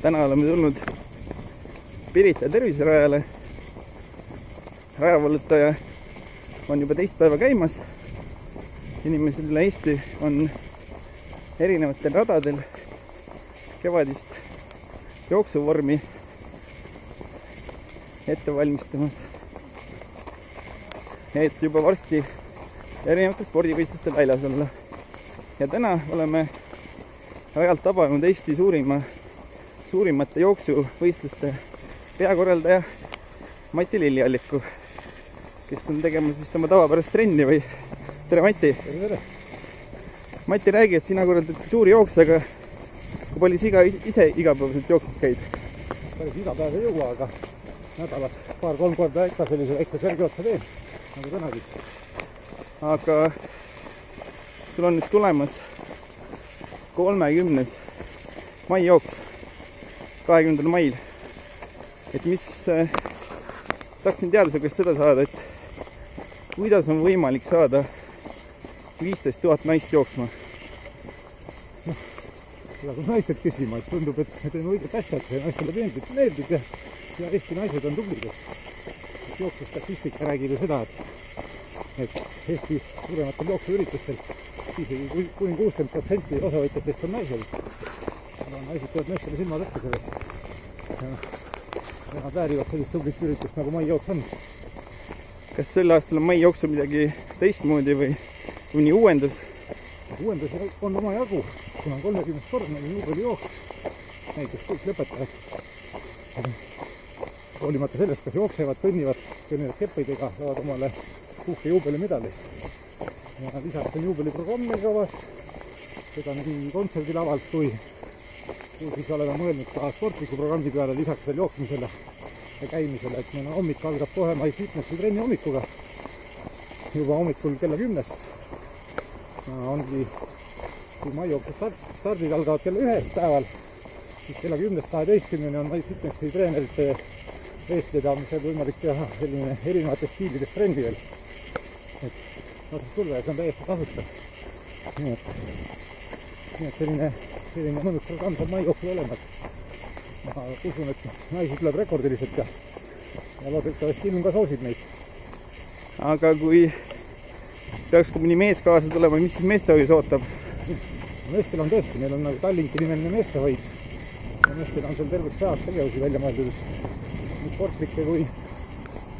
Täna oleme tulnud Pirita terviserajale. Rajavalutaja on juba teist päeva käimas. Inimesed üle Eesti on erinevatel radadel kevadist jooksuvormi ette valmistamas. Et juba varsti erinevatel spordivõistlustel väljas olla. Ja täna oleme rajalt tabanud Eesti suurimate jooksuvõistluste peakorraldaja Mati Lillialliku, kes on tegemas vist oma tavapärast trenni või... Tere, Mati! Tere! Mati, räägi, et sina korraldad suuri jookse, aga kui palju sa ise igapäevaselt jooksmas käid? Päris iga päev ei jõua, aga nädalas 2-3 korda ikka sellise väikse särgiotsa teen, nagu tänagi. Aga sul on nüüd tulemas 30. mai jooks 20. mail. Et mis tahaksin teada su käest seda saada, et kuidas on võimalik saada 15 000 naist jooksma? Seda kui naised küsima, et tundub, et me teeme õiget asja, et see naistele meeldib ja Eesti naised on tublid. Jooksustatistika räägib ju seda, et Eesti suurematel jooksuüritustel isegi kuni 60% osavõtjatest on naised. Naised teevad meestele silmad ette sellest. Ja nad väärivad sellist tublit üritust, nagu mai jooks on. Kas sel aastal on mai jooksul midagi teistmoodi või nii uuendus? Uuendus on oma jagu, kuna 30 kordne juubeli jooks. Näiteks kõik lõpetajad. Hoolimata sellest, kas jooksevad, kõnnivad keppeidega, saavad omale puhke juubelimedali. Ja lisaks on juubeliprogramm meil kavas. Seda nii kontserdilavalt kui siis oleme mõelnud ka sportliku programmi peale lisaks veel jooksmisele ja käimisele, et meil hommik algab kohe My Fitnessi trenni hommikuga. Juba hommikul kella 10. Ongi, kui mai jooksu stardid algavad kella 1 päeval, siis kella 10-12 on My Fitnessi treenerite eestvedamise võimalik teha selline erinevates stiilides trenni veel. Et vastas tulve, et on täiesti tasuta. Nii et selline mõnus programm saab mai jooksul olema. Ma usun, et naisi tuleb rekordiliselt ja loodetavasti ilm ka soosib neid. Aga kui peaks mõni mees kaasa tulema, mis siis meestehoius ootab? Meestel on tõesti, meil on nagu Tallinki nimeline meestehoid. Ja meestel on seal terveks päevaks tegevusi välja mõeldud. Nii sportlikke kui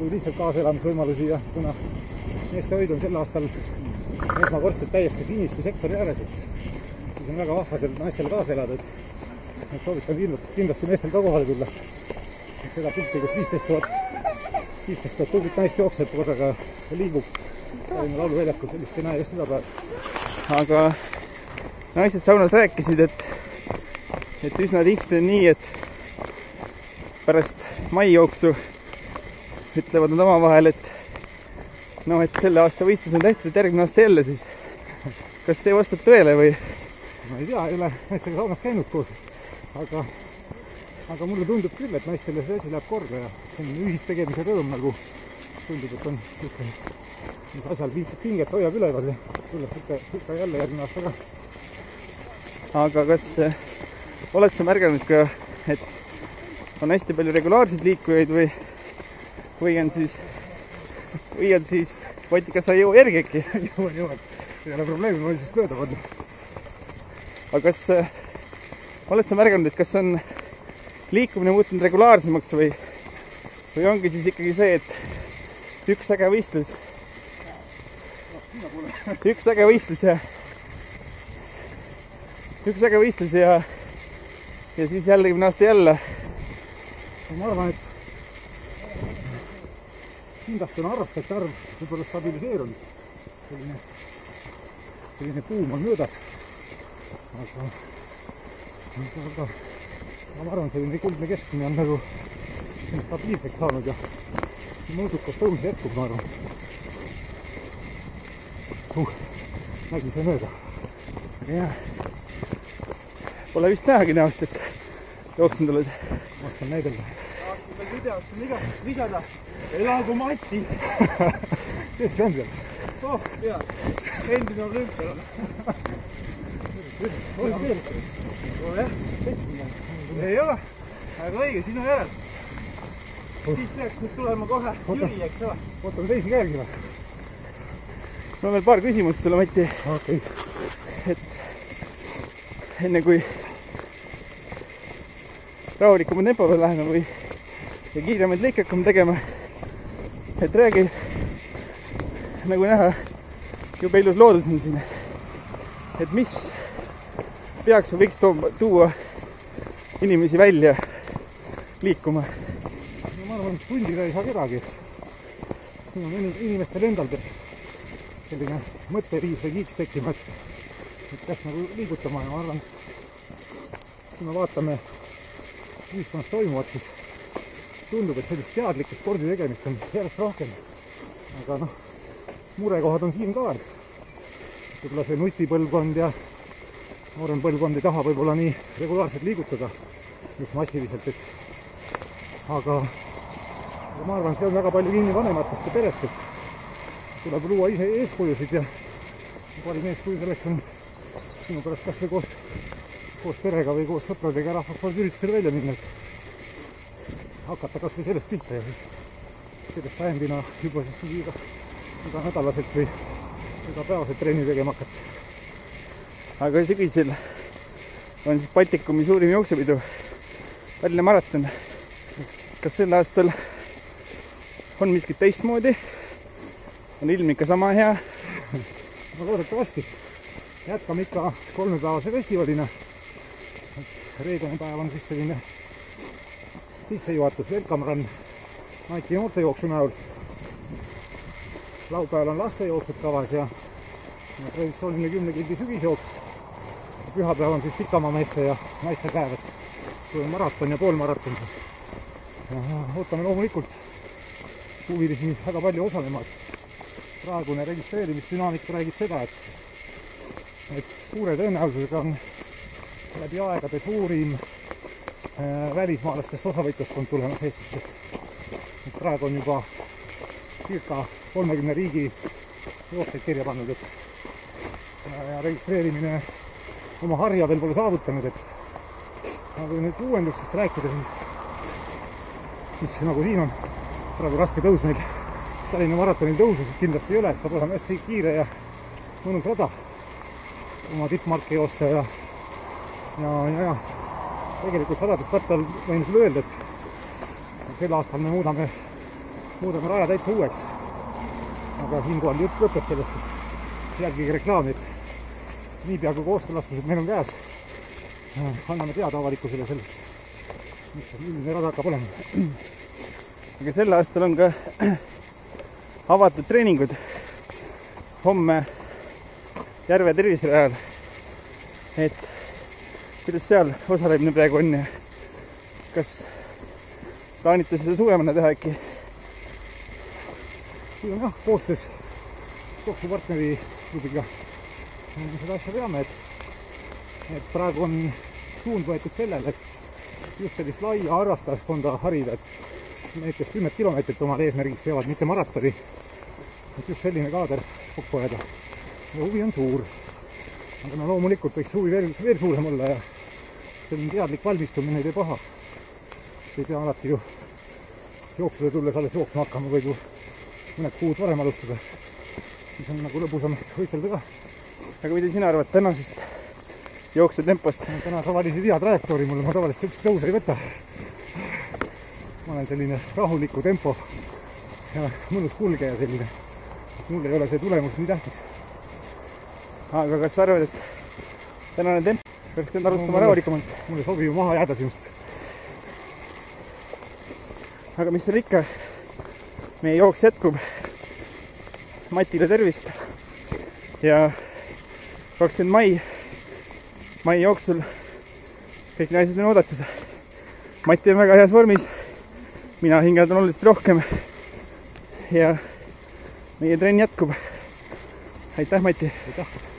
lihtsalt kaaselamisvõimalusi ja kuna meestehoid on sel aastal esmakordselt täiesti finisti sektori ääres, siis on väga vahva seal naistele kaasa elada, et soovitan kindlasti meestel ka kohale tulla. Et seda pilti, kus 15 000 tublit naist jookseb korraga liigub Tallinna lauluväljakul, sellist ei näe just iga päev. Aga naised saunas rääkisid, et üsna tihti on nii, et pärast mai jooksu ütlevad nad omavahel, et selle aasta võistlus on tehtud, et järgmine aasta jälle siis. Kas see vastab tõele või? Ma ei tea, ei ole naistega saunas käinud koos, aga mulle tundub küll, et naistele see asi läheb korda ja see on ühistegemise rõõm, nagu tundub, et on mis asjal pinget hoiab üleval ja tullakse ikka jälle järgmine aasta ka. Aga kas oled sa märganud ka, et on hästi palju regulaarseid liikujaid või on siis Vati, kas sa ei jõua järgi äkki? Jõuan. Ei ole probleemi, ma olen siis mööda pannud. Aga kas oled sa märganud, et kas on liikumine muutunud regulaarsemaks või ongi siis ikkagi see, et üks äge võistlus ja siis järgmine aasta jälle? Ma arvan, et kindlasti on harrastajate arv võib-olla stabiliseerunud. Selline buum on möödas. Aga ma arvan, selline kuldne keskmine on nagu stabiilseks saanud ja mõõdukas tõus jätkub, ma arvan. Nägi see mööda. Pole vist nähagi näost, et jooksin tuled. Ma oskan näidelda. Kui videost on igast lisada, elagu Mati! Kes see on seal? Oh, jaa, endine olümpial. Ole keerukas. Ole, ei ole, aga õige, sinu järel. Siit peaks nüüd tulema kohe Jüri, eks ole. Ootame teisi ka järgi või? Mul on veel paar küsimust sulle, Mati. Okei. Et enne kui rahulikuma tempo peal läheme või ja kiiremaid lõike hakkame tegema, et räägi, nagu näha, jube ilus loodus on siin, et mis peaks või võiks tuua inimesi välja liikuma? No ma arvan, et sundida ei saa kedagi. Siin on inimestel endal selline mõtteviis või kiiks tekkima, et peaks nagu liigutama ja ma arvan, kui me vaatame ühiskonnas toimuvat, siis tundub, et sellist teadlikku spordi tegemist on järjest rohkem. Aga noh, murekohad on siin ka, et võib-olla see nutipõlvkond ja noorem põlvkond ei taha võib-olla nii regulaarselt liigutada, just massiliselt, aga ma arvan, see on väga palju kinni vanematest ja perest, et tuleb luua ise eeskujusid ja parim eeskuju selleks on minu pärast kas või koos perega või koos sõpradega rahvaspordiüritusele välja minna, et hakata kas või sellest pihta ja siis sellest ajendina juba siis iga nädalaselt või igapäevaselt trenni tegema hakata. Aga sügisel on siis Baltikumi suurim jooksupidu, Tallinna maraton. Kas sel aastal on miskit teistmoodi? On ilm ikka sama hea? No loodetavasti. Jätkame ikka 3-päevase festivalina. Reedene päev on siis selline sissejuhatus Welcome Run Nike'i noortejooksu näol. Laupäeval on lastejooksud kavas ja traditsiooniline 10 kildi sügisjooks. Pühapäev on siis pikamaameeste ja naiste päev, et kui on maraton ja poolmaraton, siis ootame loomulikult huvilisi väga palju osalema. Praegune registreerimisdünaamika räägib seda, et suure tõenäosusega on läbi aegade suurim välismaalastest osavõitjaskond tulemas Eestisse. Et praegu on juba circa 30 riigi jooksjaid kirja pannud, ja registreerimine oma harja veel pole saavutanud, et kui nüüd uuendustest rääkida, siis nagu siin on praegu raske tõus meil Tallinna maratonil tõususid kindlasti ei ole, et saab olema hästi kiire ja mõnus rada oma tippmarke joosta ja tegelikult saladuskattal võin sulle öelda, et sel aastal me muudame raja täitsa uueks. Aga siinkohal jutt lõpeb sellest, et jälgige reklaami, et niipea kui kooskõlastused meil on käes, anname teada avalikkusele sellest, milline rada hakkab olema. Aga sel aastal on ka avatud treeningud homme Järve terviserajal. Et kuidas seal osalemine praegu on ja kas plaanite seda suvemana teha äkki? Siin on jah, koostöös jooksupartneri klubiga seda asja veame, et praegu on suund võetud sellele, et just sellist laia harrastajaskonda harida, et need, kes 10 kilomeetrit omal eesmärgiks seavad, mitte maratoni, et just selline kaader kokku ajada. Ja huvi on suur. Aga no loomulikult võiks huvi veel suurem olla ja selline teadlik valmistumine ei tee paha. Ei pea alati ju jooksule tulles alles jooksma hakkama, võid ju mõned kuud varem alustada. Siis on nagu lõbusam võistelda ka. Aga mida sina arvad tänasest jooksutempost? Täna sa valisid hea trajektoori mulle, ma tavaliselt sellist tõuse ei võta. Ma olen selline rahuliku tempo ja mõnus kulgeja selline. Mul ei ole see tulemus nii tähtis. Aga kas sa arvad, et tänane tempo peaks nüüd alustama rahulikumalt? Mulle sobi ju maha jääda sinust. Aga mis seal ikka? Meie jooks jätkub. Matile tervist. Ja 20 mai jooksul kõik naised on oodatud. Mati on väga heas vormis. Mina hingeldan oluliselt rohkem. Ja meie trenn jätkub. Aitäh, Mati! Aitäh!